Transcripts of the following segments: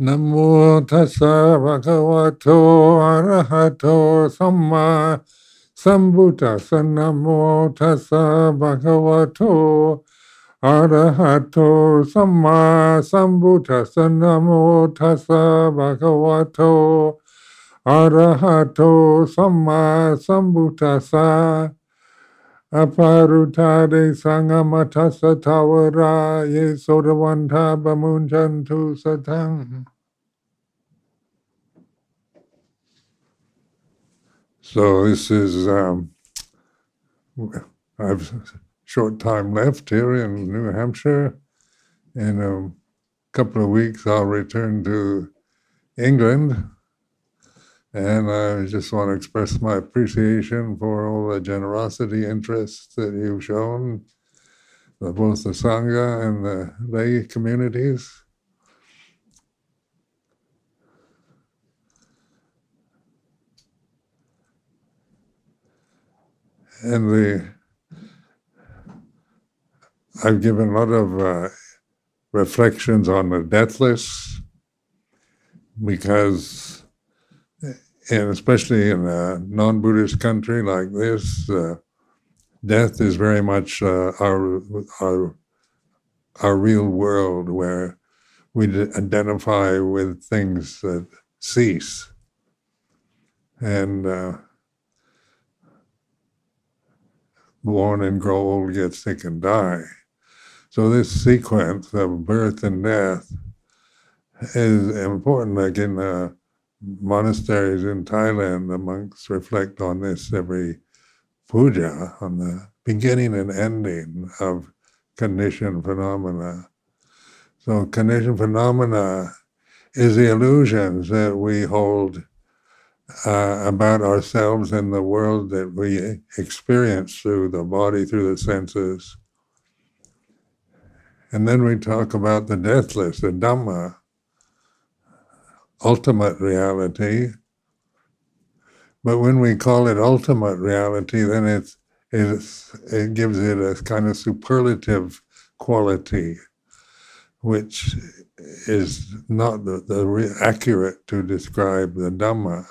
Namo tassa bhagavato arahato samma sambuddhassa. Namo tassa bhagavato arahato samma sambuddhassa. Namo tassa bhagavato arahato samma sambuddhassa. Aparutade sangamatassa tawara ye sodavanta bamunjantu satang. So this is, I've short time left here in New Hampshire. In a couple of weeks I'll return to England. And I just want to express my appreciation for all the generosity, interest that you've shown, both the Sangha and the lay communities. And I've given a lot of reflections on the deathless, because, and especially in a non-Buddhist country like this, death is very much our real world, where we identify with things that cease. And born and grow old, get sick and die. So this sequence of birth and death is important. Like in monasteries in Thailand, the monks reflect on this every puja, on the beginning and ending of conditioned phenomena. So conditioned phenomena is the illusions that we hold about ourselves and the world that we experience through the body, through the senses. And then we talk about the deathless, the Dhamma, ultimate reality. But when we call it ultimate reality, then it gives it a kind of superlative quality, which is not accurate to describe the Dhamma.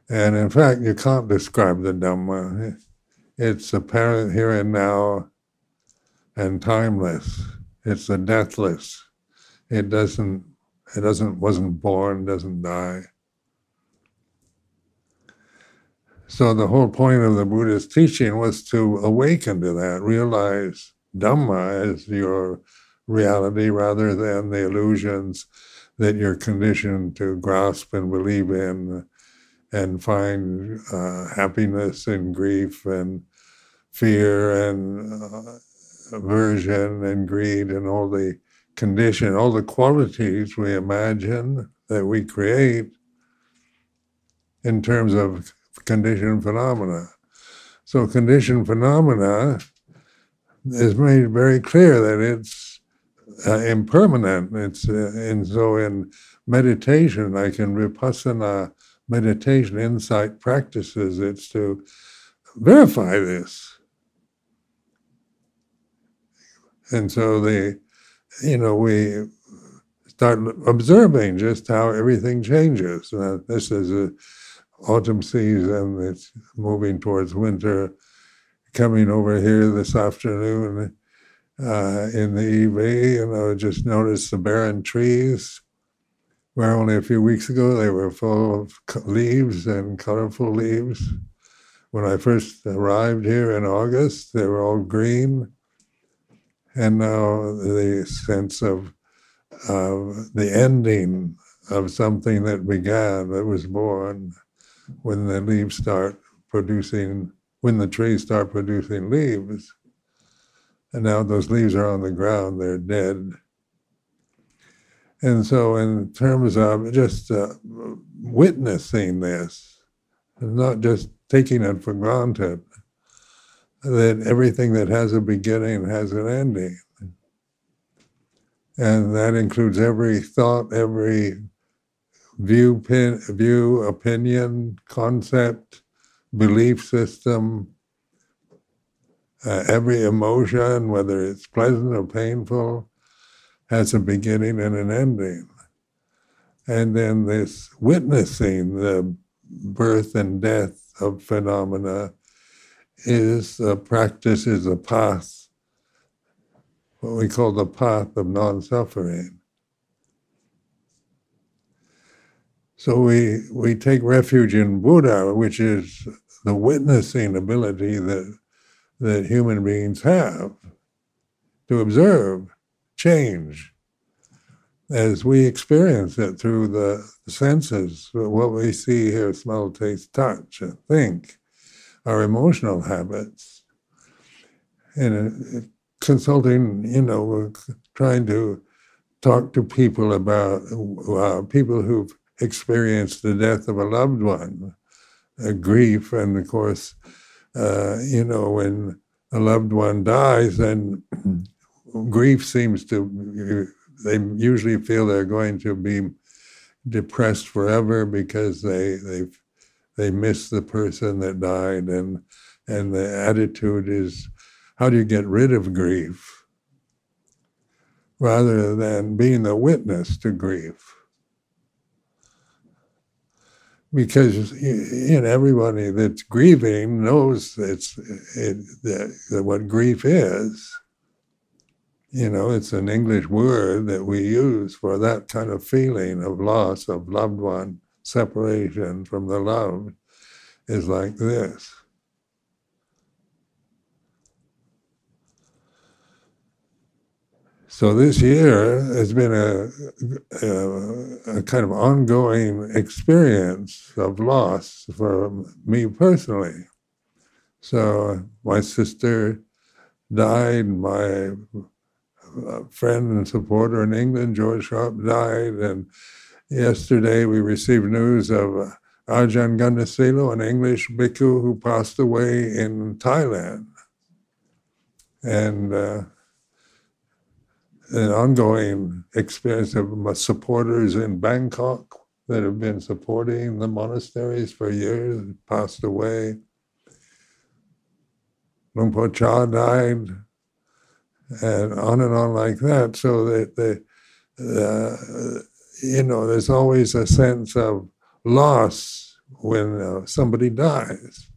And in fact, you can't describe the Dhamma. It's apparent here and now and timeless. It's the deathless. It wasn't born, doesn't die. So the whole point of the Buddha's teaching was to awaken to that, realize Dhamma as your reality rather than the illusions that you're conditioned to grasp and believe in, and find happiness and grief and fear and aversion and greed and all the condition, all the qualities we imagine that we create in terms of conditioned phenomena. So conditioned phenomena is made very clear that it's impermanent. And so in meditation, like in Vipassana meditation, insight practices, it's to verify this. And so we start observing just how everything changes. This is autumn season, it's moving towards winter. Coming over here this afternoon in the EV, and I just noticed the barren trees, where only a few weeks ago they were full of leaves and colorful leaves. When I first arrived here in August, they were all green. And now the sense of the ending of something that began, that was born, when the leaves start producing, when the trees start producing leaves. And now those leaves are on the ground, they're dead. And so in terms of just witnessing this, not just taking it for granted, that everything that has a beginning has an ending. And that includes every thought, every view, opinion, concept, belief system, every emotion, whether it's pleasant or painful, has a beginning and an ending. And then this witnessing the birth and death of phenomena is a practice, is a path, what we call the path of non-suffering. So we take refuge in Buddha, which is the witnessing ability that human beings have to observe change as we experience it through the senses, what we see, hear, smell, taste, touch, and think, our emotional habits. And consulting, we're trying to talk to people about people who've experienced the death of a loved one, grief, and of course, when a loved one dies, then grief seems to, they usually feel they're going to be depressed forever because they miss the person that died, and the attitude is, how do you get rid of grief? Rather than being the witness to grief. Because everybody that's grieving knows that what grief is. It's an English word that we use for that kind of feeling of loss of loved one, separation from the loved, is like this. So this year has been a kind of ongoing experience of loss for me personally. So my sister died, my friend and supporter in England, George Sharp, died, and yesterday we received news of Ajahn Gandasilo, an English bhikkhu who passed away in Thailand. And an ongoing experience of my supporters in Bangkok that have been supporting the monasteries for years, passed away. Luang Por Cha died, and on like that. So that there's always a sense of loss when somebody dies.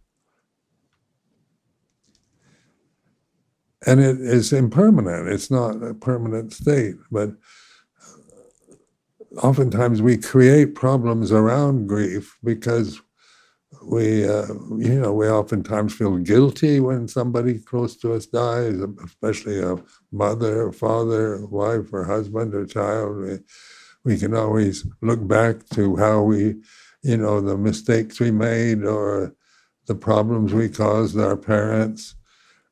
And it is impermanent. It's not a permanent state, but oftentimes we create problems around grief because we oftentimes feel guilty when somebody close to us dies, especially a mother, or father, wife, or husband, or child. We can always look back to how we, the mistakes we made or the problems we caused our parents,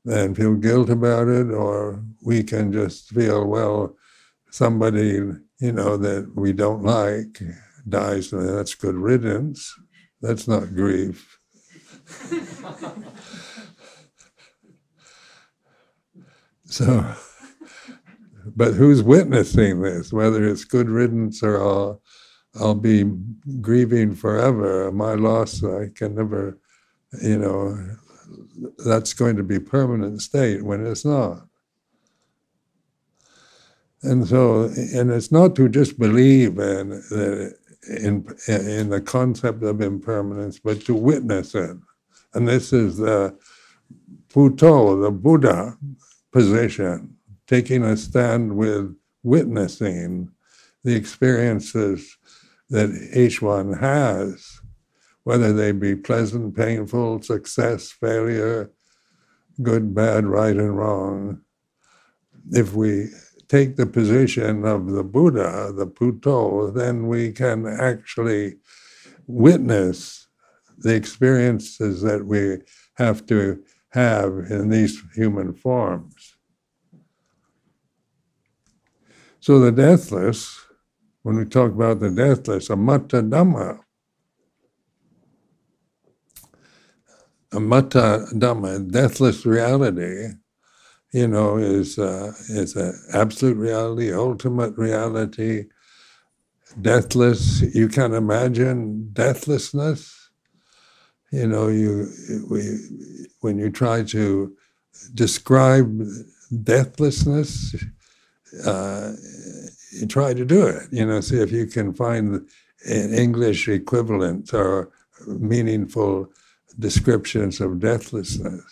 and feel guilt about it, or we can just feel, well, somebody, that we don't like dies, and that's good riddance. That's not grief. So, but who's witnessing this? Whether it's good riddance or I'll be grieving forever, my loss, I can never, that's going to be permanent state when it's not. And so, and it's not to just believe in the concept of impermanence, but to witness it. And this is the Puto, the Buddha position, taking a stand with witnessing the experiences that each one has, whether they be pleasant, painful, success, failure, good, bad, right, and wrong. If we take the position of the Buddha, the Puto, then we can actually witness the experiences that we have to have in these human forms. So the deathless, when we talk about the deathless, amatta Dhamma, amatta Dhamma, deathless reality, is an absolute reality, ultimate reality, deathless. You can imagine deathlessness. When you try to describe deathlessness, you try to do it. See if you can find an English equivalent or meaningful descriptions of deathlessness.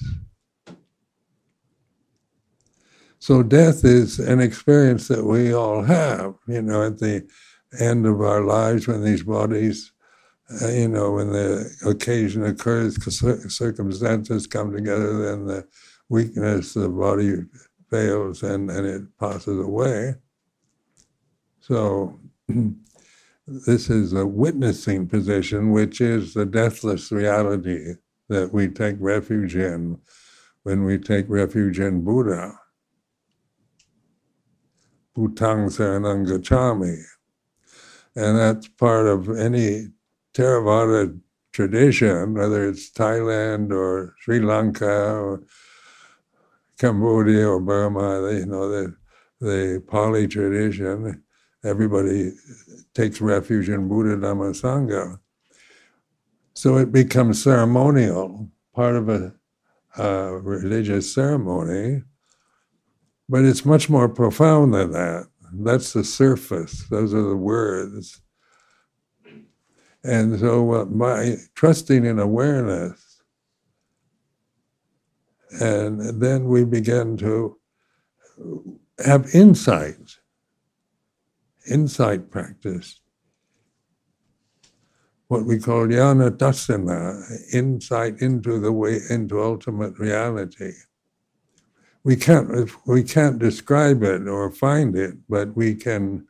So death is an experience that we all have, at the end of our lives when these bodies, when the occasion occurs, circumstances come together, then the weakness of the body fails and it passes away. So this is a witnessing position, which is the deathless reality that we take refuge in when we take refuge in Buddha. Bhutang saranang gacchami. And that's part of any Theravada tradition, whether it's Thailand or Sri Lanka or Cambodia or Burma, the Pali tradition, everybody takes refuge in Buddha, Dhamma, Sangha. So it becomes ceremonial, part of a religious ceremony, but it's much more profound than that. That's the surface. Those are the words. And so by trusting in awareness, and then we begin to have insight practice, what we call jnana dassana, insight into the way, into ultimate reality. We can't describe it or find it, but we can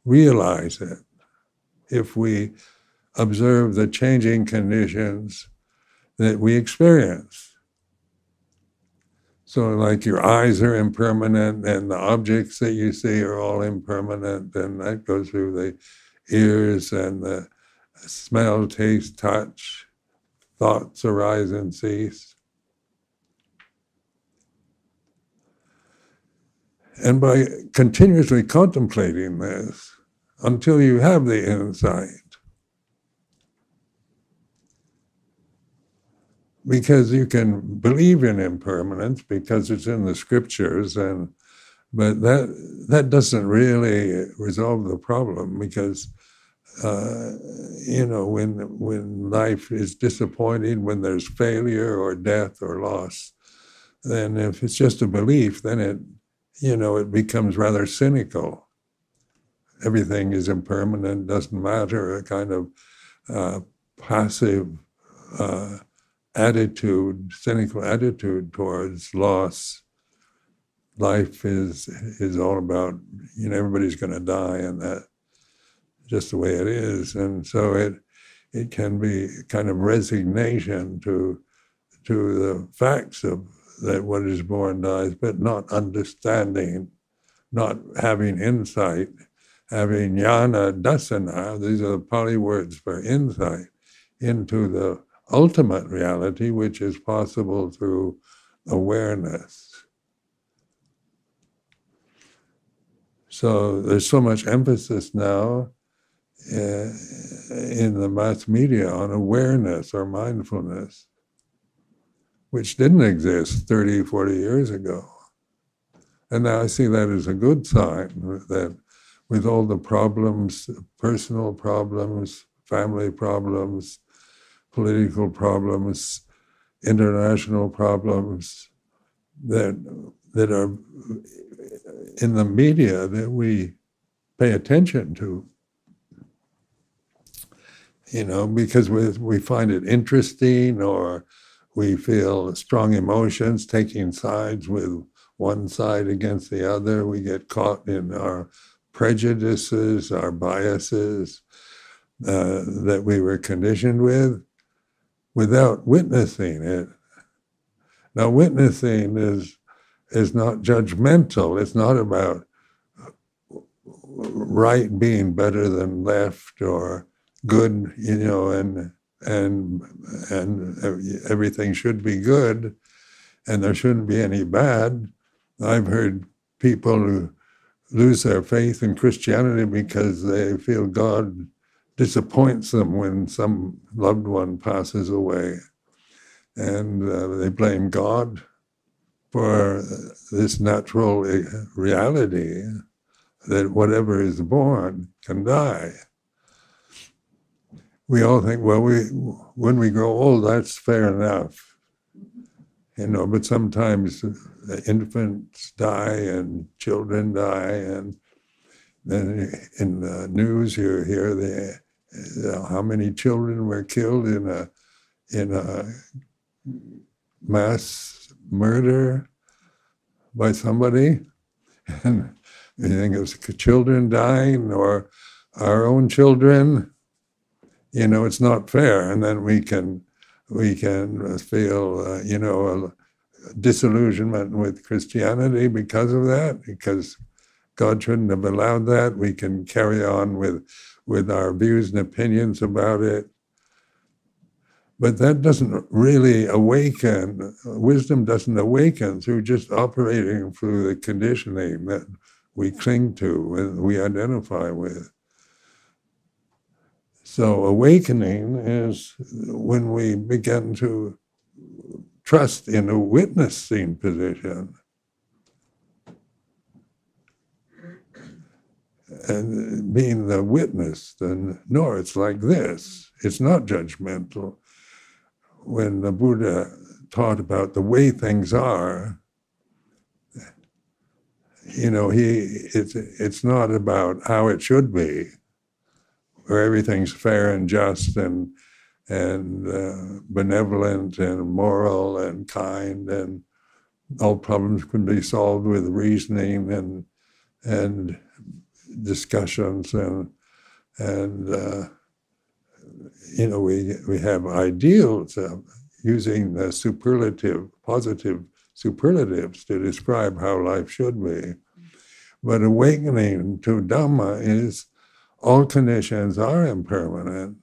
realize it if we observe the changing conditions that we experience. So like your eyes are impermanent and the objects that you see are all impermanent, and that goes through the ears and the smell, taste, touch, thoughts arise and cease. And by continuously contemplating this until you have the insight, because you can believe in impermanence because it's in the scriptures, but that doesn't really resolve the problem, because when life is disappointing, when there's failure or death or loss, then if it's just a belief, then it becomes rather cynical. Everything is impermanent, doesn't matter, a kind of passive attitude, cynical attitude towards loss. Life is all about, everybody's going to die, and that's just the way it is. And so it can be kind of resignation to the facts of that what is born dies, but not understanding, not having insight, having jnana dassana. These are the Pali words for insight into the ultimate reality, which is possible through awareness. So there's so much emphasis now in the mass media on awareness or mindfulness, which didn't exist 30, 40 years ago. And now I see that as a good sign, that with all the problems, personal problems, family problems, political problems, international problems that are in the media that we pay attention to, because we find it interesting, or we feel strong emotions, taking sides with one side against the other. We get caught in our prejudices, our biases that we were conditioned with, without witnessing it. Now, witnessing is not judgmental. It's not about right being better than left or good, and everything should be good, and there shouldn't be any bad. I've heard people who lose their faith in Christianity because they feel God disappoints them when some loved one passes away, and they blame God for this natural reality that whatever is born can die. We all think, well, when we grow old, that's fair enough, but sometimes infants die and children die, and then in the news you hear how many children were killed in a mass murder by somebody, and you think of children dying or our own children. It's not fair, and then we can feel a disillusionment with Christianity because of that, because God shouldn't have allowed that. We can carry on with our views and opinions about it. But that doesn't really awaken, wisdom doesn't awaken through just operating through the conditioning that we cling to and we identify with. So awakening is when we begin to trust in a witnessing position. And being the witness, then no, it's like this. It's not judgmental. When the Buddha taught about the way things are, it's not about how it should be, where everything's fair and just and benevolent and moral and kind, and all problems can be solved with reasoning and discussions we have ideals using the positive superlatives to describe how life should be. But awakening to Dhamma is all conditions are impermanent.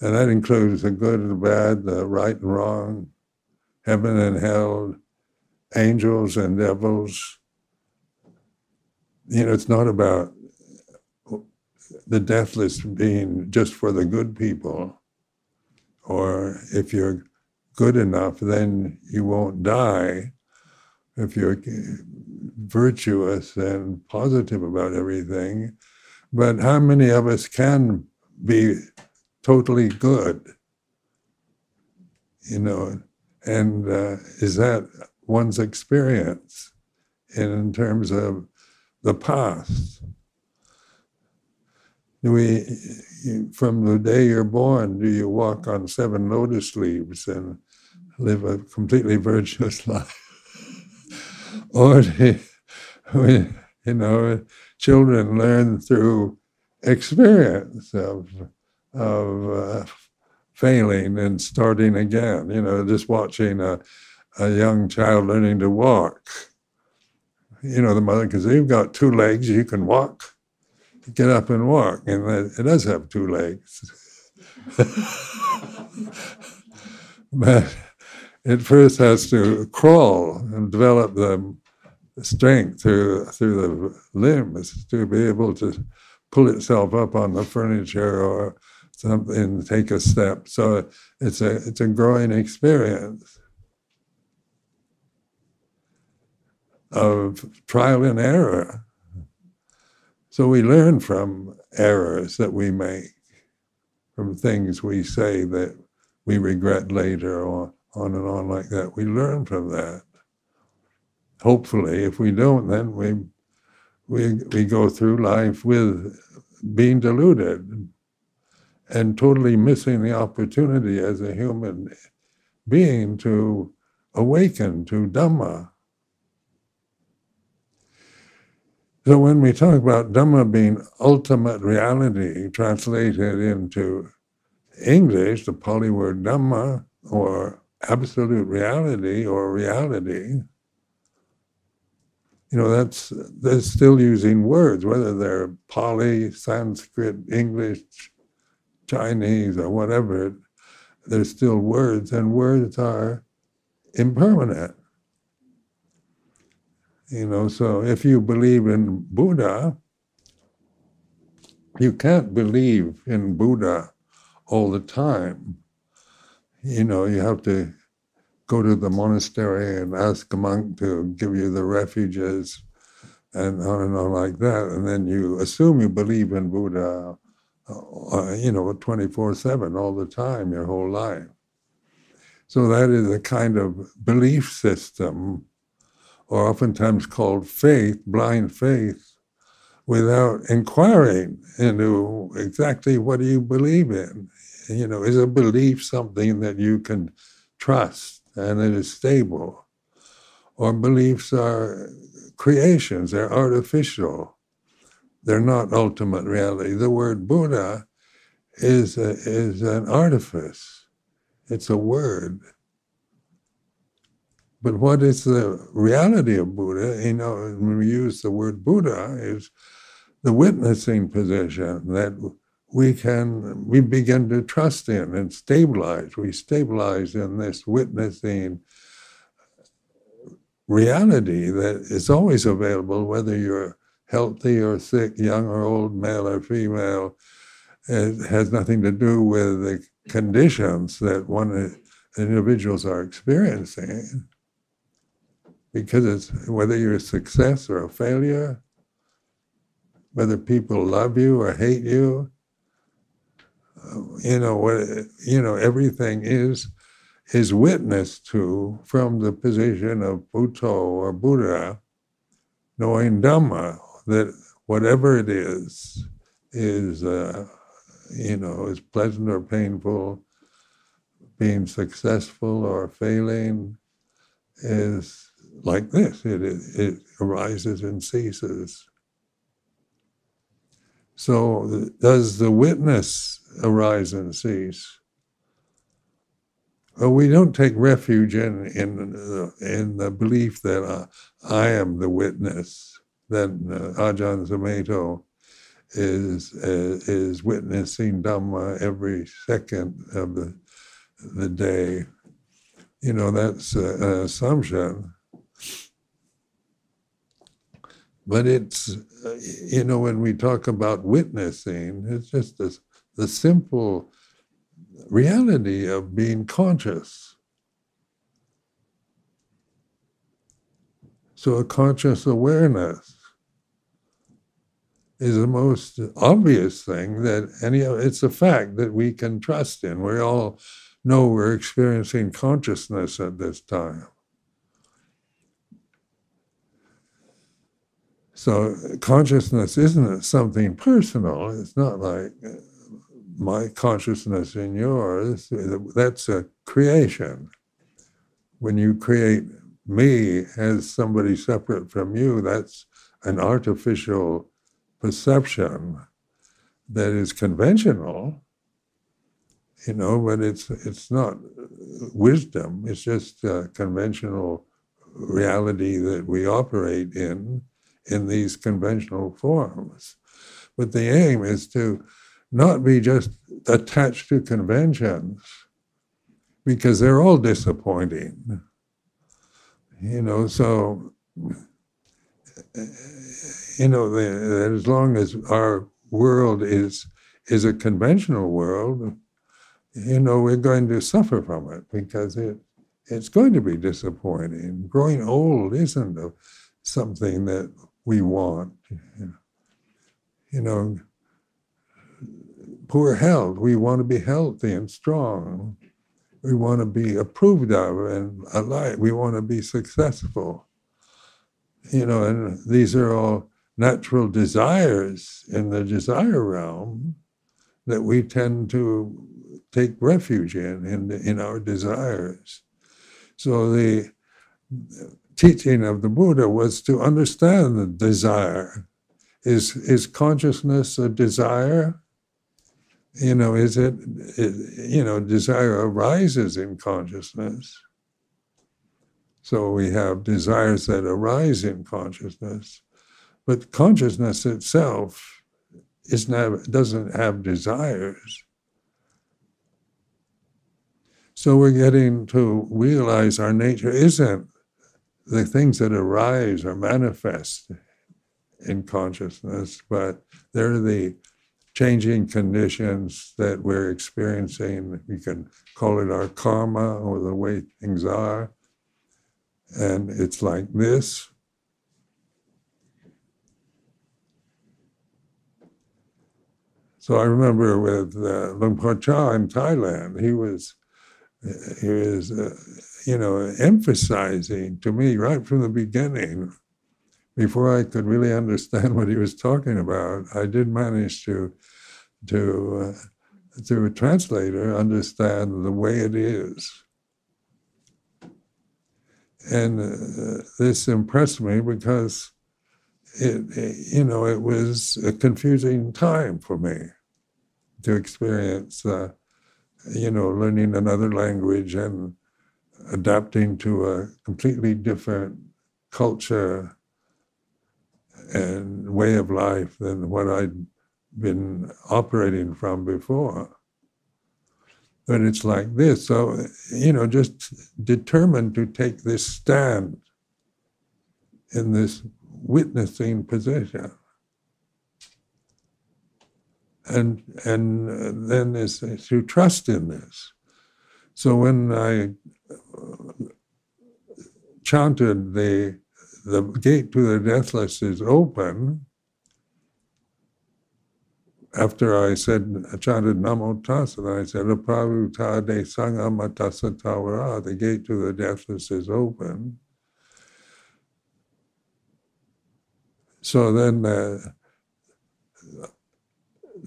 And that includes the good and the bad, the right and wrong, heaven and hell, angels and devils. It's not about the deathless being just for the good people, or if you're good enough, then you won't die. If you're virtuous and positive about everything. But how many of us can be totally good? And is that one's experience in terms of the past? From the day you're born, do you walk on 7 lotus leaves and live a completely virtuous life? Or children learn through experience of failing and starting again. Just watching a young child learning to walk. The mother can say, "You've got 2 legs, you can walk. Get up and walk." And it does have 2 legs. But it first has to crawl and develop the strength through the limbs to be able to pull itself up on the furniture or something, take a step. So it's a growing experience of trial and error. So we learn from errors that we make, from things we say that we regret later, or on and on like that. We learn from that. Hopefully, if we don't, then we go through life with being deluded and totally missing the opportunity as a human being to awaken to Dhamma. So when we talk about Dhamma being ultimate reality, translated into English, the Pali word Dhamma, or absolute reality or reality, they're still using words, whether they're Pali, Sanskrit, English, Chinese, or whatever. They're still words, and words are impermanent. So if you believe in Buddha, you can't believe in Buddha all the time. You have to go to the monastery and ask a monk to give you the refuges and on like that. And then you assume you believe in Buddha, 24/7 all the time, your whole life. So that is a kind of belief system, or oftentimes called faith, blind faith, without inquiring into exactly what do you believe in. Is a belief something that you can trust and it is stable? Or beliefs are creations, they're artificial. They're not ultimate reality. The word Buddha is an artifice. It's a word. But what is the reality of Buddha? When we use the word Buddha, is the witnessing position that we begin to trust in and stabilize. We stabilize in this witnessing reality that is always available, whether you're healthy or sick, young or old, male or female. It has nothing to do with the conditions that individuals are experiencing, because it's whether you're a success or a failure, whether people love you or hate you, everything is witnessed to from the position of Buddha or Buddha, knowing Dhamma, that whatever it is pleasant or painful, being successful or failing, is like this. It arises and ceases. So does the witness arise and cease? Well, we don't take refuge in the belief that I am the witness, that Ajahn Sumedho is witnessing Dhamma every second of the day. That's an assumption. But it's, when we talk about witnessing, it's just the simple reality of being conscious. So a conscious awareness is the most obvious thing it's a fact that we can trust in. We all know we're experiencing consciousness at this time. So consciousness isn't something personal. It's not like my consciousness and yours. That's a creation. When you create me as somebody separate from you, that's an artificial perception that is conventional, but it's not wisdom. It's just a conventional reality that we operate in these conventional forms. But the aim is to not be just attached to conventions, because they're all disappointing. So that as long as our world is a conventional world, we're going to suffer from it, because it's going to be disappointing. Growing old isn't something that we want. Poor health, we want to be healthy and strong. We want to be approved of and alive. We want to be successful. And these are all natural desires in the desire realm that we tend to take refuge in our desires. So the teaching of the Buddha was to understand the desire. Is consciousness a desire? Is it desire arises in consciousness. So we have desires that arise in consciousness, but consciousness itself doesn't have desires. So we're getting to realize our nature isn't the things that arise or manifest in consciousness, but they're the changing conditions that we're experiencing. We can call it our karma, or the way things are. And it's like this. So I remember with Luang Por Chah in Thailand, he was emphasizing to me right from the beginning, before I could really understand what he was talking about. I did manage to through a translator, understand the way it is. And this impressed me because it was a confusing time for me to experience, learning another language and adapting to a completely different culture and way of life than what I'd been operating from before. But it's like this. So, just determined to take this stand in this witnessing position. And then is to trust in this. So when I chanted the gate to the deathless is open, after I chanted Namo Tassa, I said, Aparuta de Sangamatassa Tawara, the gate to the deathless is open. So then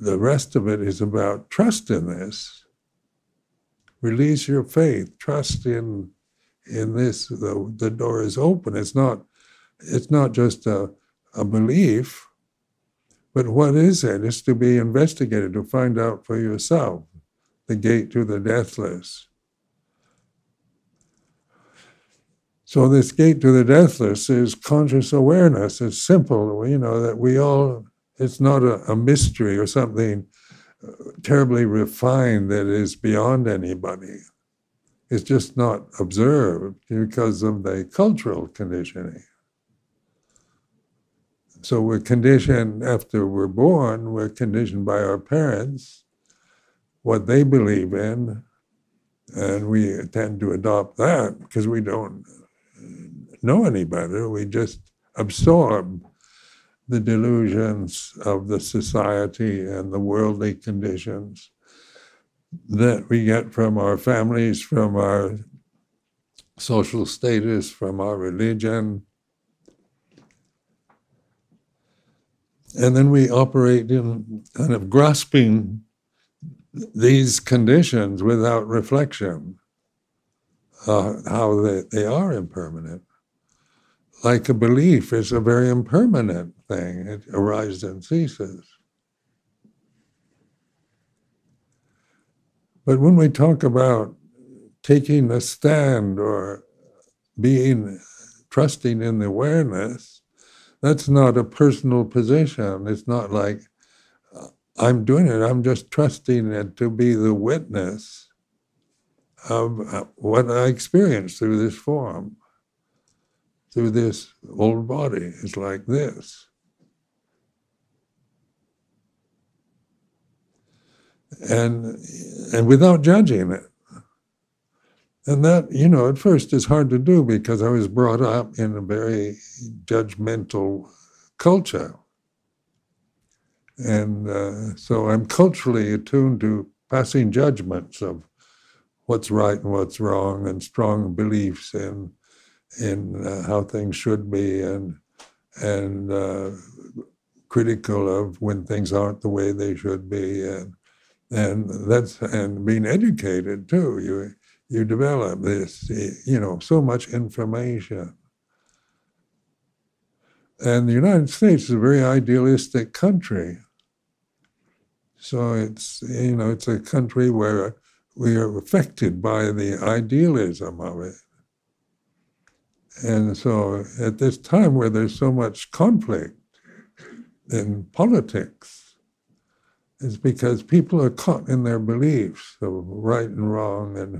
the rest of it is about trust in this. Release your faith, trust in this. The door is open. It's not just a belief, but what is it? It's to be investigated, to find out for yourself, the gate to the deathless. So this gate to the deathless is conscious awareness. It's simple, that we all, it's not a mystery or something terribly refined that is beyond anybody. It's just not observed because of the cultural conditioning. So we're conditioned after we're born, we're conditioned by our parents, what they believe in, and we tend to adopt that because we don't know any better. We just absorb the delusions of the society and the worldly conditions that we get from our families, from our social status, from our religion. And then we operate in kind of grasping these conditions without reflection, how they are impermanent. Like a belief is a very impermanent thing. It arises and ceases. But when we talk about taking a stand or trusting in the awareness, that's not a personal position. It's not like I'm doing it. I'm just trusting it to be the witness of what I experience through this form, through this old body. It's like this. And without judging it. And that, at first is hard to do because I was brought up in a very judgmental culture. And so I'm culturally attuned to passing judgments of what's right and what's wrong, and strong beliefs in how things should be, and critical of when things aren't the way they should be, and being educated too. You develop this, so much information. And the United States is a very idealistic country. So it's a country where we are affected by the idealism of it. And so at this time where there's so much conflict in politics, it's because people are caught in their beliefs of right and wrong, and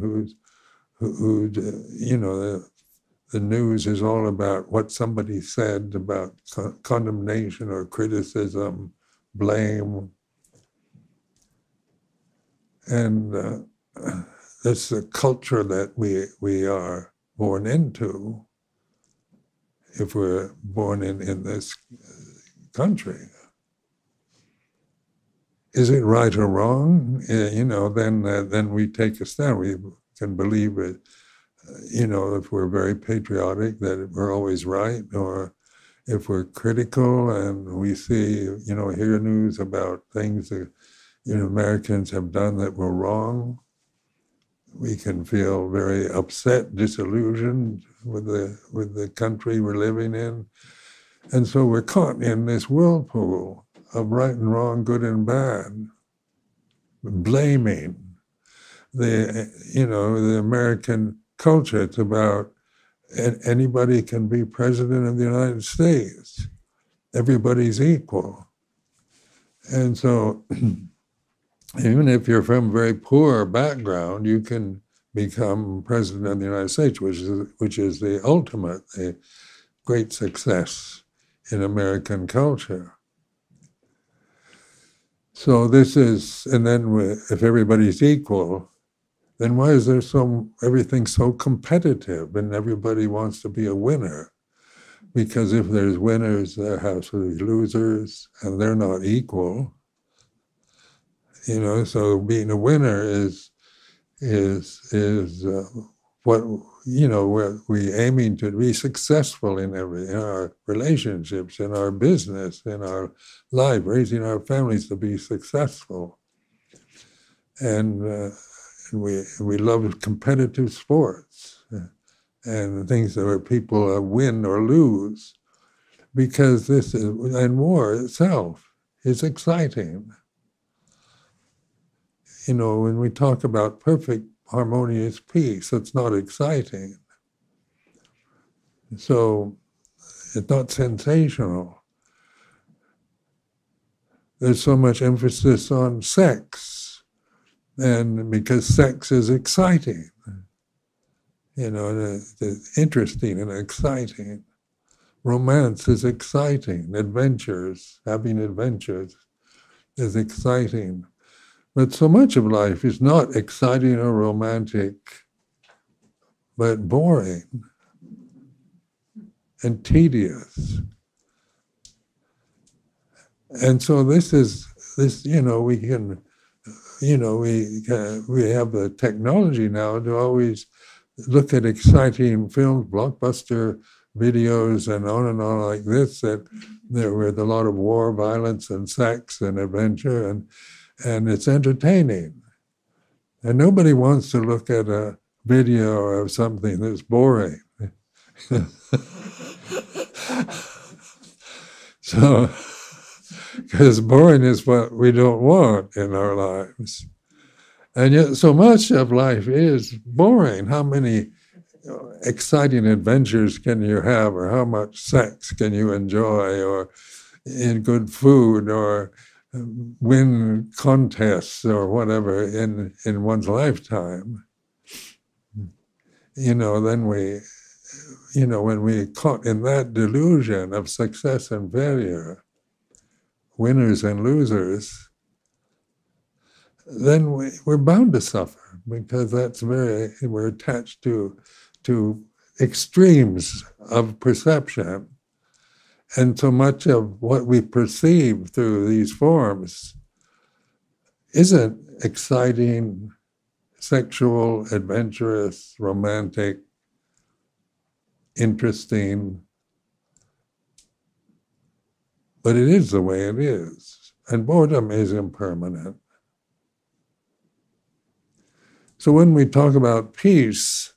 the news is all about what somebody said, about condemnation or criticism, blame. And that's the culture that we are born into if we're born in this country. is it right or wrong? Then we take a stand. We can believe it, if we're very patriotic, that we're always right, or if we're critical and we see, hear news about things that, Americans have done that were wrong, we can feel very upset, disillusioned with the country we're living in. And so we're caught in this whirlpool of right and wrong, good and bad, blaming the American culture. It's about anybody can be president of the United States. Everybody's equal. And so even if you're from a very poor background, you can become president of the United States, which is the ultimate, a great success in American culture. So this is, and then if everybody's equal, then why is there everything so competitive and everybody wants to be a winner? Because if there's winners, there has to be losers, and they're not equal. So being a winner is what we're aiming to be successful in our relationships, in our business, in our life, raising our families to be successful, and we love competitive sports and things where people win or lose, because and war itself is exciting. When we talk about perfect, harmonious peace, it's not exciting. So it's not sensational. There's so much emphasis on sex, and because sex is exciting, it's interesting and exciting. Romance is exciting. Having adventures is exciting. But so much of life is not exciting or romantic, but boring and tedious. And so we have the technology now to always look at exciting films, blockbuster videos, and on like this, that there with a lot of war, violence, and sex and adventure, and it's entertaining. And nobody wants to look at a video of something that's boring. So, because boring is what we don't want in our lives. And yet so much of life is boring. How many exciting adventures can you have, or how much sex can you enjoy, or in good food, or win contests or whatever in one's lifetime? Then when we're caught in that delusion of success and failure, winners and losers, then we're bound to suffer, because we're attached to extremes of perception. And so much of what we perceive through these forms isn't exciting, sexual, adventurous, romantic, interesting, but it is the way it is. And boredom is impermanent. So when we talk about peace,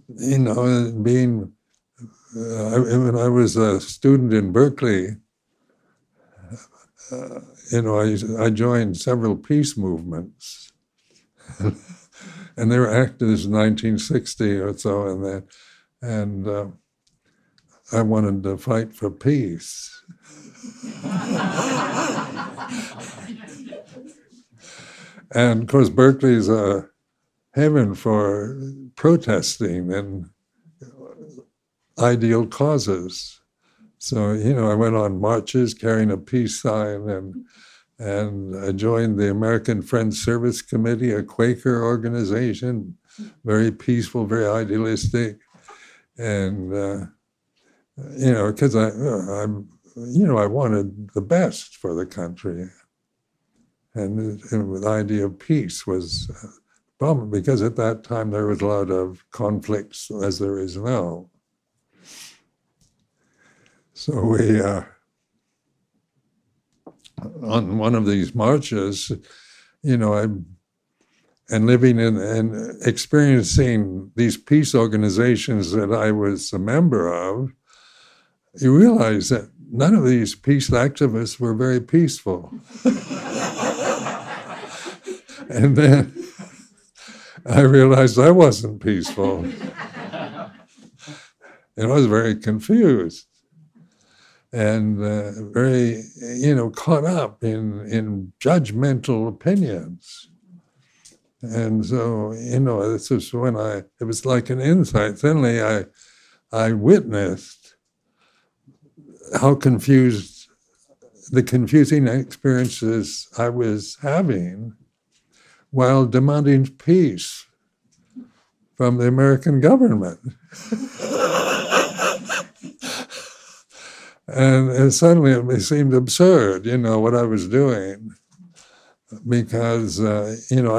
when I was a student in Berkeley, I joined several peace movements, and they were active in 1960 or so, and I wanted to fight for peace. And of course, Berkeley's a heaven for protesting and ideal causes. So, I went on marches carrying a peace sign, and I joined the American Friends Service Committee, a Quaker organization, very peaceful, very idealistic. And, because I wanted the best for the country. And the idea of peace was a problem because at that time there was a lot of conflicts as there is now. So we, on one of these marches, and living in and experiencing these peace organizations that I was a member of, you realize that none of these peace activists were very peaceful. And then I realized I wasn't peaceful. And I was very confused and very, caught up in judgmental opinions. And so, this is when it was like an insight. Suddenly I witnessed how the confusing experiences I was having while demanding peace from the American government. And suddenly it seemed absurd, what I was doing. Because, if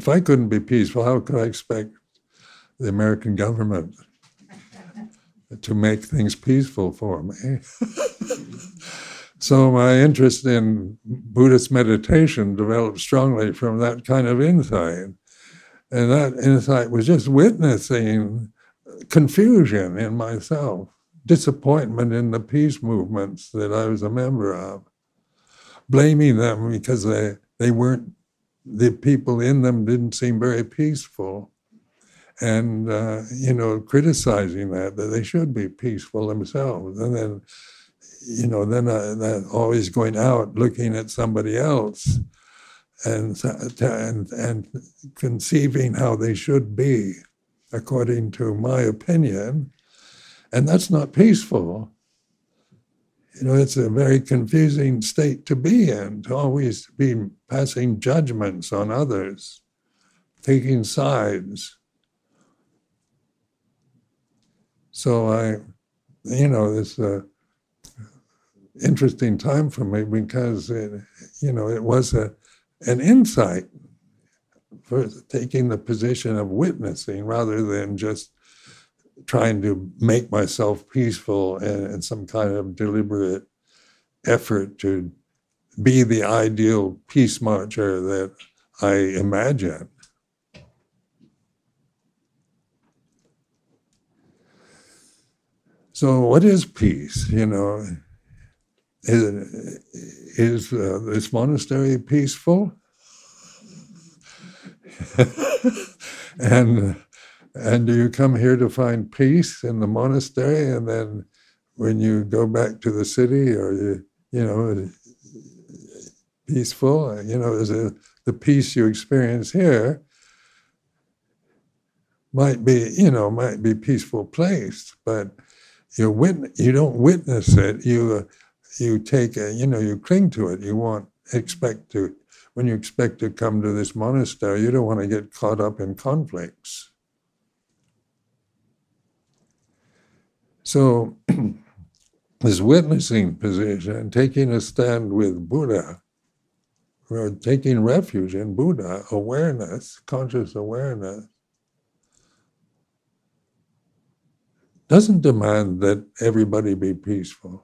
I couldn't be peaceful, how could I expect the American government to make things peaceful for me? So my interest in Buddhist meditation developed strongly from that kind of insight. And that insight was just witnessing confusion in myself, disappointment in the peace movements that I was a member of, blaming them because they weren't, the people in them didn't seem very peaceful, and criticizing that they should be peaceful themselves, and then then always going out looking at somebody else and conceiving how they should be according to my opinion, and that's not peaceful. It's a very confusing state to be in, to always be passing judgments on others, taking sides. So this interesting time for me because it was an insight for taking the position of witnessing rather than just trying to make myself peaceful in some kind of deliberate effort to be the ideal peace marcher that I imagine. So what is peace? Is this monastery peaceful? And do you come here to find peace in the monastery, and then when you go back to the city, are you peaceful? Is the peace you experience here might be peaceful place, but you don't witness it. You take you cling to it. When you expect to come to this monastery, you don't want to get caught up in conflicts. So this witnessing position, taking a stand with Buddha, or taking refuge in Buddha, awareness, conscious awareness, doesn't demand that everybody be peaceful.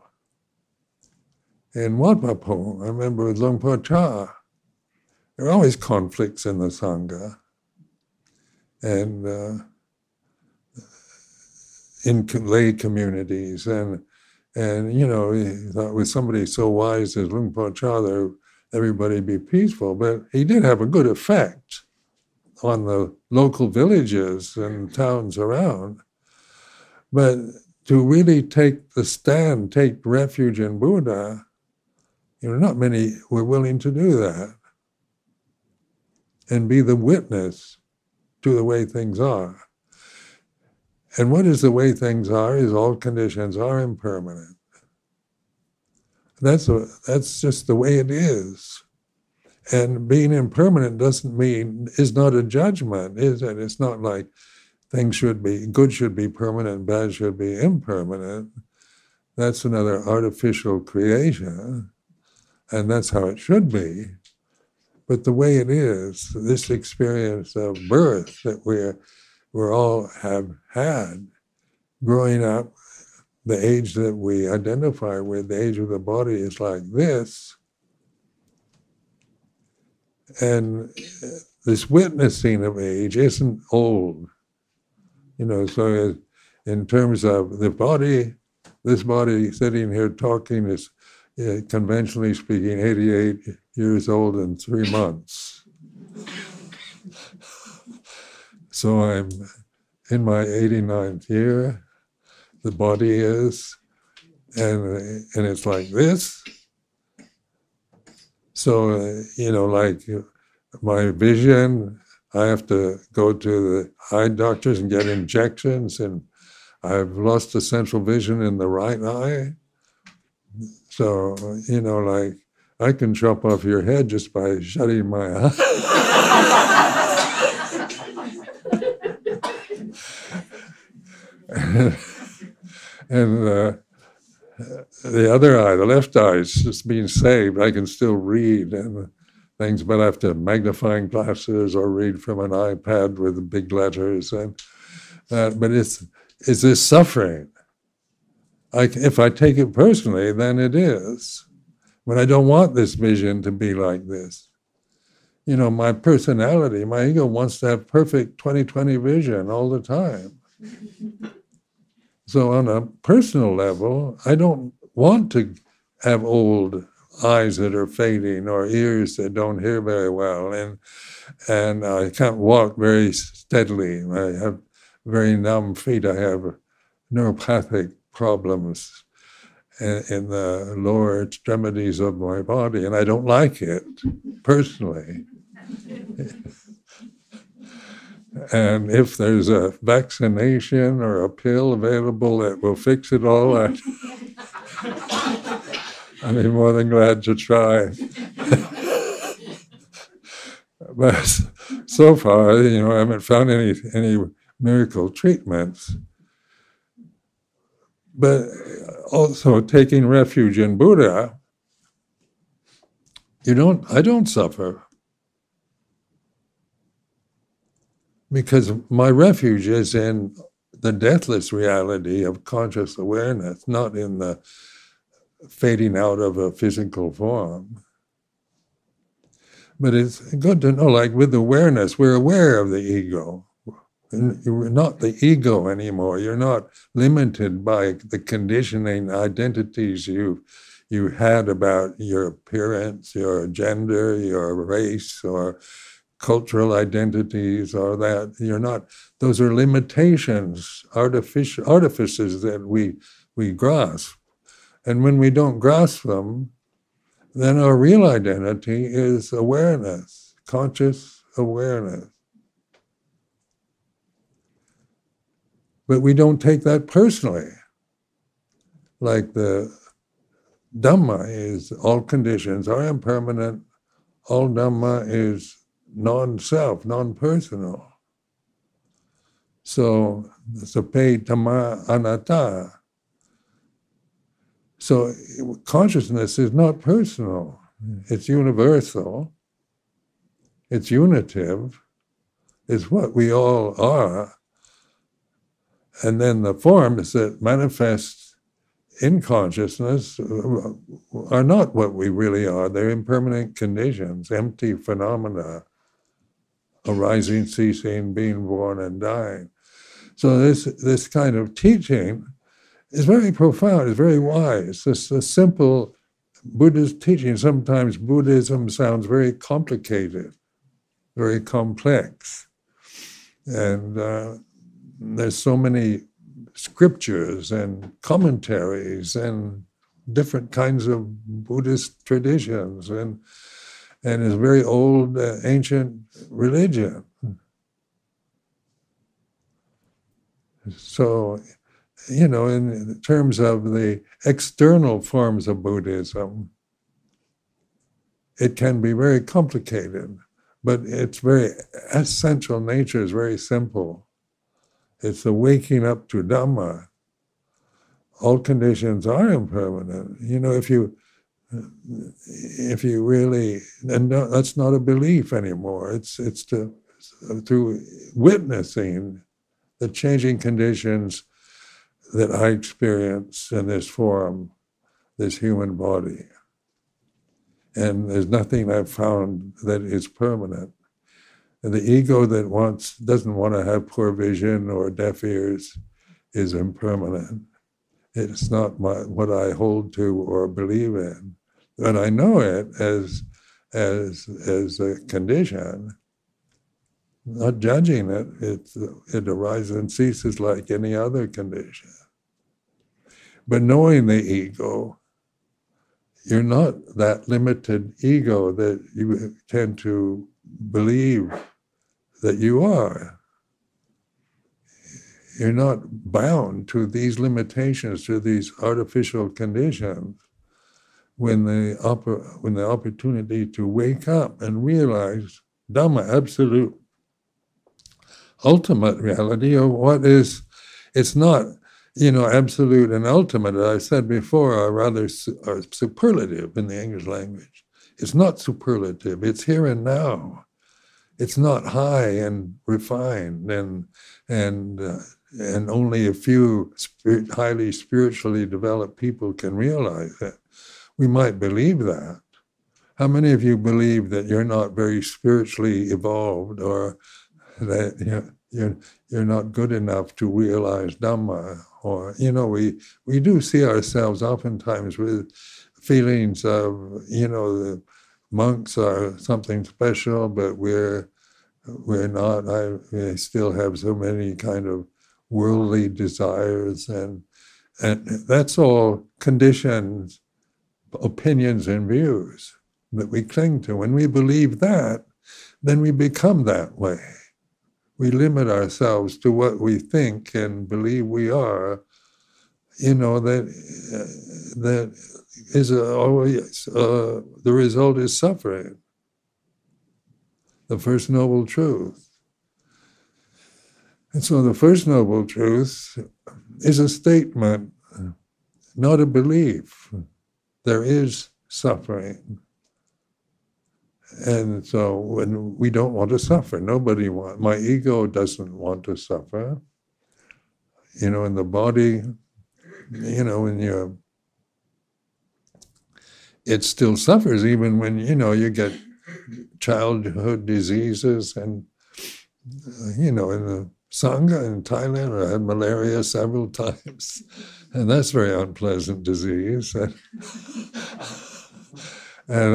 In Wat Pah Po, I remember with Luang Por Chah, there are always conflicts in the Sangha. And in lay communities, and he thought with somebody so wise as Luang Por Chah, everybody be peaceful. But he did have a good effect on the local villages and towns around. But to really take the stand, take refuge in Buddha, not many were willing to do that and be the witness to the way things are. And what is the way things are is all conditions are impermanent. That's just the way it is. And being impermanent is not a judgment, is it? It's not like good should be permanent, bad should be impermanent. that's another artificial creation, and that's how it should be. But the way it is, this experience of birth that we're all have had, growing up, the age that we identify with, the age of the body is like this. And this witnessing of age isn't old. So in terms of the body, this body sitting here talking is, conventionally speaking, 88 years old and 3 months. So I'm in my 89th year, the body is, and it's like this. So, like my vision, I have to go to the eye doctors and get injections, and I've lost the central vision in the right eye. So, like I can chop off your head just by shutting my eye. and the other eye, the left eye, is just being saved. I can still read and things, but I have to have magnifying glasses or read from an iPad with big letters. But it's this suffering. If I take it personally, then it is. But I don't want this vision to be like this. My personality, my ego wants to have perfect 20/20 vision all the time. So on a personal level, I don't want to have old eyes that are fading or ears that don't hear very well, and I can't walk very steadily. I have very numb feet. I have neuropathic problems in the lower extremities of my body, and I don't like it personally. And if there's a vaccination or a pill available that will fix it all, I'd be more than glad to try. But so far, I haven't found any miracle treatments. But also taking refuge in Buddha, I don't suffer. Because my refuge is in the deathless reality of conscious awareness, not in the fading out of a physical form. But it's good to know, like with awareness, we're aware of the ego. You're not the ego anymore. You're not limited by the conditioning identities you had about your appearance, your gender, your race, or cultural identities, or that you're not. Those are limitations, artifices that we grasp. And when we don't grasp them, then our real identity is awareness, conscious awareness. But we don't take that personally. Like the Dhamma is all conditions are impermanent, all Dhamma is non-self, non-personal. So, sape dhamma anatta. So consciousness is not personal. It's universal. It's unitive. It's what we all are. And then the forms that manifest in consciousness are not what we really are. They're impermanent conditions, empty phenomena, arising, ceasing, being born, and dying. So this kind of teaching is very profound, it's very wise. This a simple Buddhist teaching. Sometimes Buddhism sounds very complicated, very complex. And there's so many scriptures and commentaries and different kinds of Buddhist traditions, and it's a very old, ancient religion. So, in terms of the external forms of Buddhism, it can be very complicated, but its very essential nature is very simple. It's the waking up to Dhamma. all conditions are impermanent. If you really, and no, that's not a belief anymore. It's through witnessing the changing conditions that I experience in this form, this human body. And there's nothing I've found that is permanent. And the ego that doesn't want to have poor vision or deaf ears is impermanent. It's not what I hold to or believe in. But I know it as a condition, not judging it. It arises and ceases like any other condition. But knowing the ego, you're not that limited ego that you tend to believe that you are. You're not bound to these limitations, to these artificial conditions. When the opportunity to wake up and realize Dhamma, absolute, ultimate reality, or what is, it's not, absolute and ultimate, as I said before, are rather superlative in the English language. It's not superlative, it's here and now. It's not high and refined and only a few highly spiritually developed people can realize it. We might believe that. How many of you believe that you're not very spiritually evolved, or that you're not good enough to realize Dhamma? Or, we do see ourselves oftentimes with feelings of, the monks are something special, but we're not. I still have so many kind of worldly desires, and that's all conditions, opinions and views that we cling to. When we believe that, then we become that way. We limit ourselves to what we think and believe we are. That is always, the result is suffering. The First Noble Truth. And so the First Noble Truth is a statement, not a belief. There is suffering. And so when we don't want to suffer, my ego doesn't want to suffer. In the body, it still suffers even when, you get childhood diseases and, in the Sangha in Thailand, I had malaria several times. And that's a very unpleasant disease. And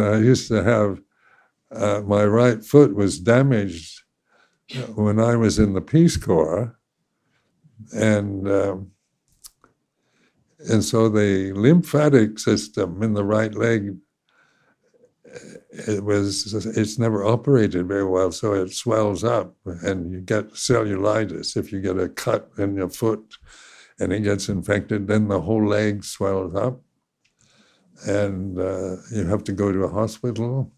I used to have, my right foot was damaged when I was in the Peace Corps. And so the lymphatic system in the right leg, it's never operated very well, so it swells up and you get cellulitis. If you get a cut in your foot and it gets infected, then the whole leg swells up and you have to go to a hospital.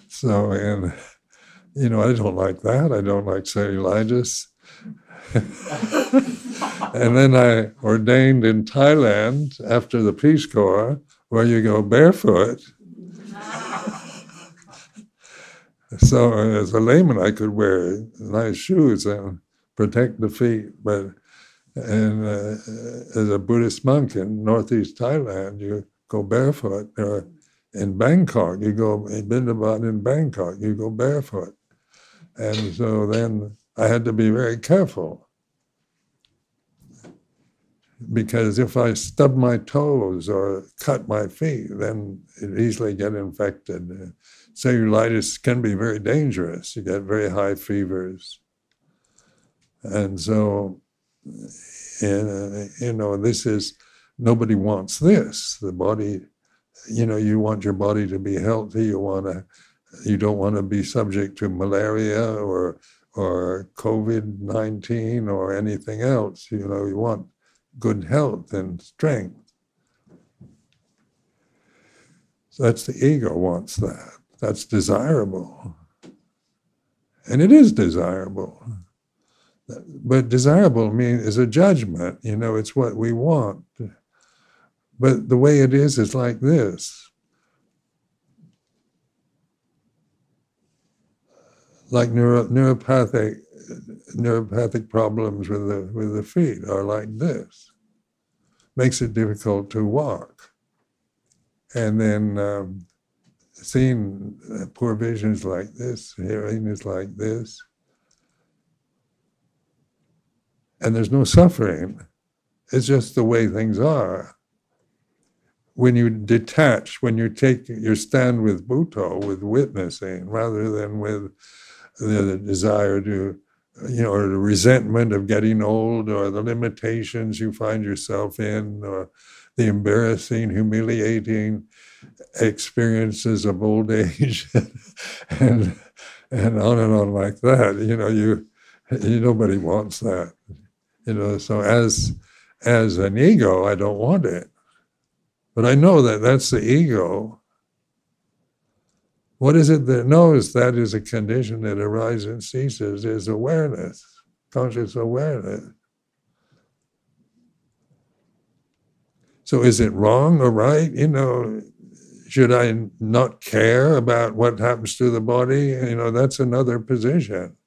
So, I don't like that. I don't like cellulitis. And then I ordained in Thailand after the Peace Corps, where you go barefoot. So as a layman, I could wear nice shoes and protect the feet. But as a Buddhist monk in northeast Thailand, you go barefoot. Or in Bangkok, you go, in Bindabad in Bangkok, you go barefoot. And so then I had to be very careful. Because if I stub my toes or cut my feet, then it easily get infected. Cellulitis can be very dangerous. You get very high fevers. And so, this is, nobody wants this. The body, you want your body to be healthy. You don't want to be subject to malaria or COVID-19 or anything else. You want good health and strength. So that's the ego wants that. That's desirable. And it is desirable. But desirable is a judgment, it's what we want. But the way it is like this. Like neuropathic problems with the feet are like this. Makes it difficult to walk. And then seeing poor visions like this, hearing is like this. And there's no suffering. It's just the way things are. When you detach, when you take your stand with Bhutto, with witnessing, rather than with the desire to, or the resentment of getting old, or the limitations you find yourself in, or the embarrassing, humiliating experiences of old age, and on like that. Nobody wants that. So as an ego, I don't want it. But I know that that's the ego. What is it that knows that is a condition that arises and ceases? Is awareness, conscious awareness. So is it wrong or right? Should I not care about what happens to the body? That's another position.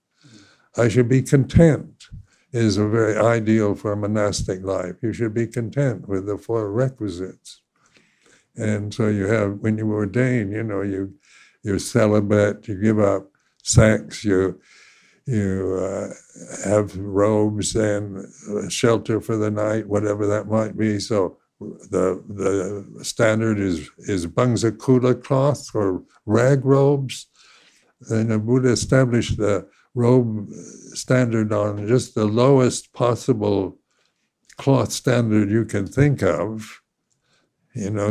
I should be content is a very ideal for a monastic life. You should be content with the 4 requisites. And so you have, when you ordain, you're celibate, you give up sex, you have robes and shelter for the night, whatever that might be. So the standard is bangsa kula cloth or rag robes. And the Buddha established the robe standard on just the lowest possible cloth standard you can think of.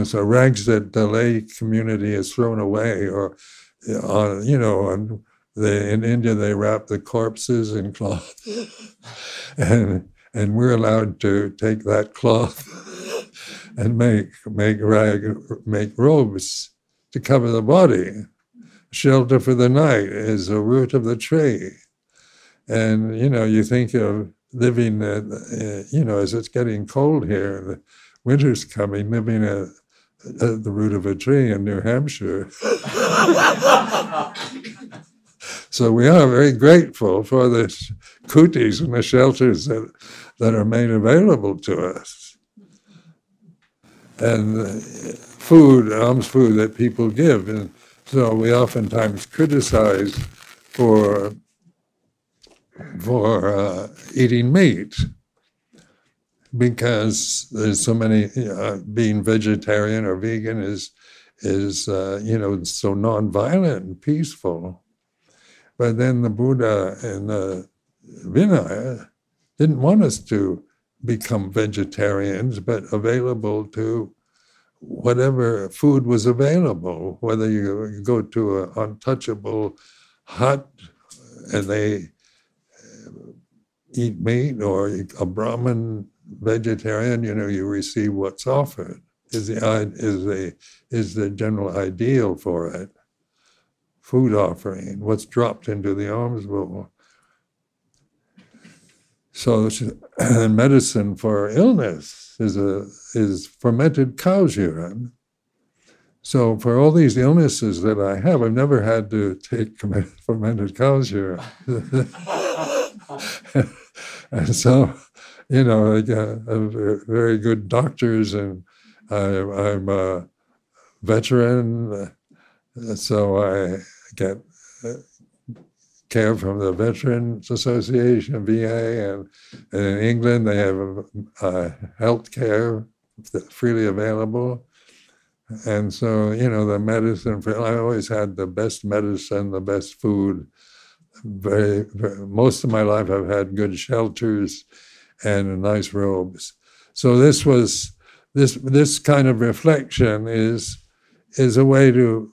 So rags that the lay community has thrown away, or in India they wrap the corpses in cloth, and we're allowed to take that cloth and make robes to cover the body. Shelter for the night is the root of the tree, and you think of living, as it's getting cold here. Winter's coming, living at the root of a tree in New Hampshire. So we are very grateful for the kutis and the shelters that are made available to us. And alms food that people give. And so we oftentimes criticize for eating meat, because there's so many, being vegetarian or vegan is so non-violent and peaceful. But then the Buddha and the Vinaya didn't want us to become vegetarians, but available to whatever food was available, whether you go to an untouchable hut and they eat meat, or a Brahmin vegetarian, you receive what's offered, is the general ideal for it. Food offering, what's dropped into the alms bowl. So medicine for illness is fermented cow's urine. So for all these illnesses that I have, I've never had to take fermented cow's urine. And so, I'm very good doctors, and I'm a veteran, so I get care from the Veterans Association, VA, and in England they have health care freely available. And so, the medicine, I always had the best medicine, the best food. Most of my life I've had good shelters and nice robes. So this kind of reflection is a way to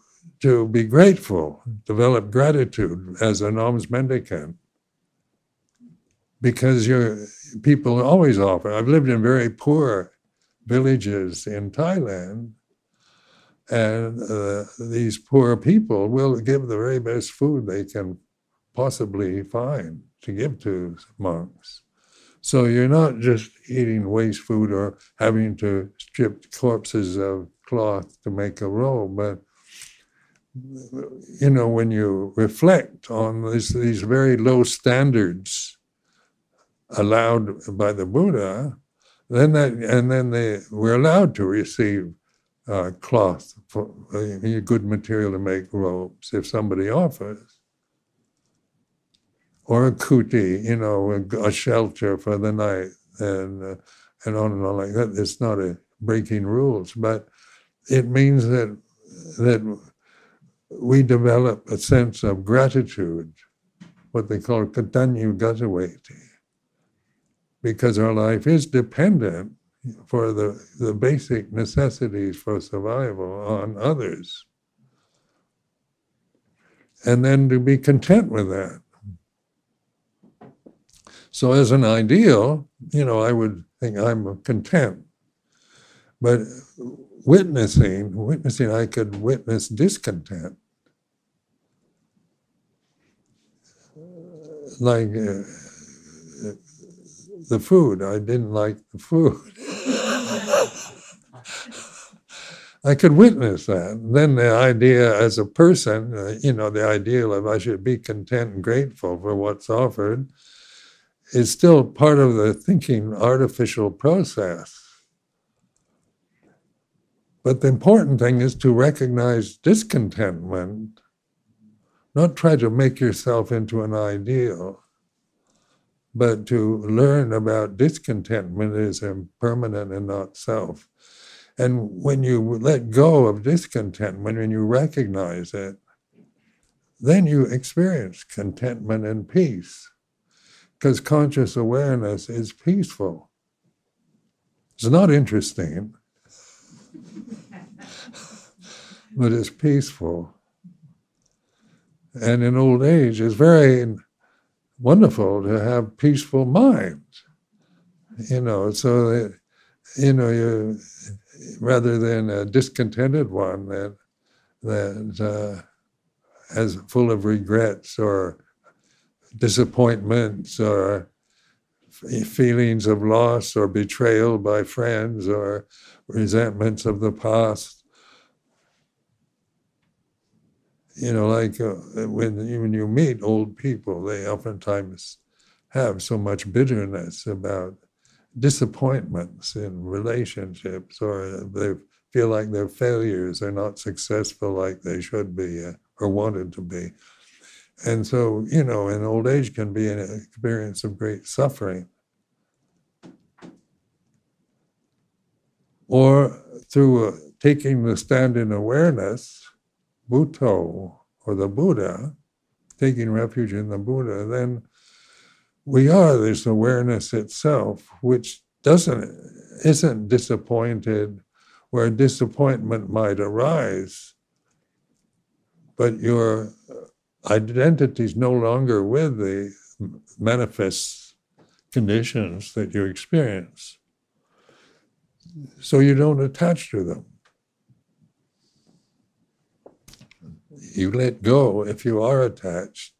be grateful, develop gratitude as an alms mendicant. Because people always offer. I've lived in very poor villages in Thailand, and these poor people will give the very best food they can possibly fine to give to monks. So you're not just eating waste food or having to strip corpses of cloth to make a robe, but when you reflect on these very low standards allowed by the Buddha, then we're allowed to receive cloth, for good material to make robes if somebody offers, or a kuti, a shelter for the night, and on and on like that. It's not a breaking rules, but it means that we develop a sense of gratitude, what they call katanyu gataveti, because our life is dependent for the basic necessities for survival on others. And then to be content with that. So as an ideal, I would think I'm content. But witnessing, I could witness discontent. Like the food, I didn't like the food. I could witness that. Then the idea as a person, the ideal of I should be content and grateful for what's offered, is still part of the thinking artificial process. But the important thing is to recognize discontentment, not try to make yourself into an ideal, but to learn about discontentment is impermanent and not self. And when you let go of discontentment, when you recognize it, then you experience contentment and peace. Because conscious awareness is peaceful. It's not interesting, but it's peaceful. And in old age, it's very wonderful to have peaceful minds. So that, you rather than a discontented one that has full of regrets or disappointments or feelings of loss or betrayal by friends or resentments of the past. When you meet old people, they oftentimes have so much bitterness about disappointments in relationships, or they feel like they're failures, they're not successful like they should be or wanted to be. And so, in old age can be an experience of great suffering. Or through taking the stand in awareness, Bhutto, or the Buddha, taking refuge in the Buddha, then we are this awareness itself, which isn't disappointed, where disappointment might arise, but your identity is no longer with the manifest conditions that you experience. So you don't attach to them. You let go if you are attached.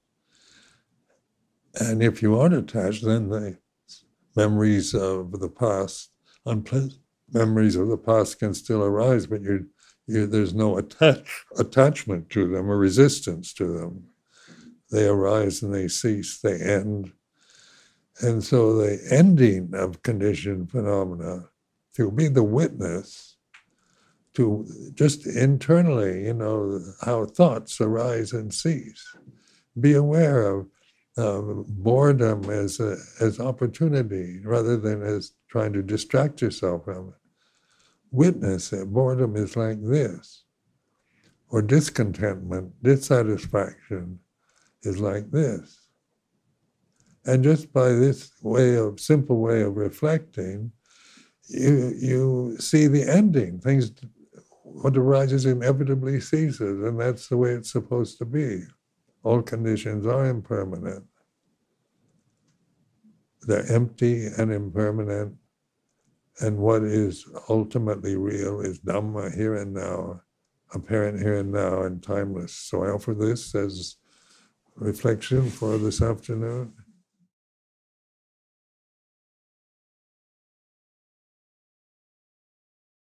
And if you aren't attached, then the memories of the past, unpleasant memories of the past can still arise, but there's no attachment to them or resistance to them. They arise and they cease, they end. And so the ending of conditioned phenomena, to be the witness, to just internally, how thoughts arise and cease. Be aware of boredom as opportunity rather than as trying to distract yourself from it. Witness it. Boredom is like this. Or discontentment, dissatisfaction is like this. And just by this simple way of reflecting, you see the ending. What arises inevitably ceases, and that's the way it's supposed to be. All conditions are impermanent. They're empty and impermanent, and what is ultimately real is Dhamma, here and now, apparent here and now, and timeless. So I offer this as reflection for this afternoon?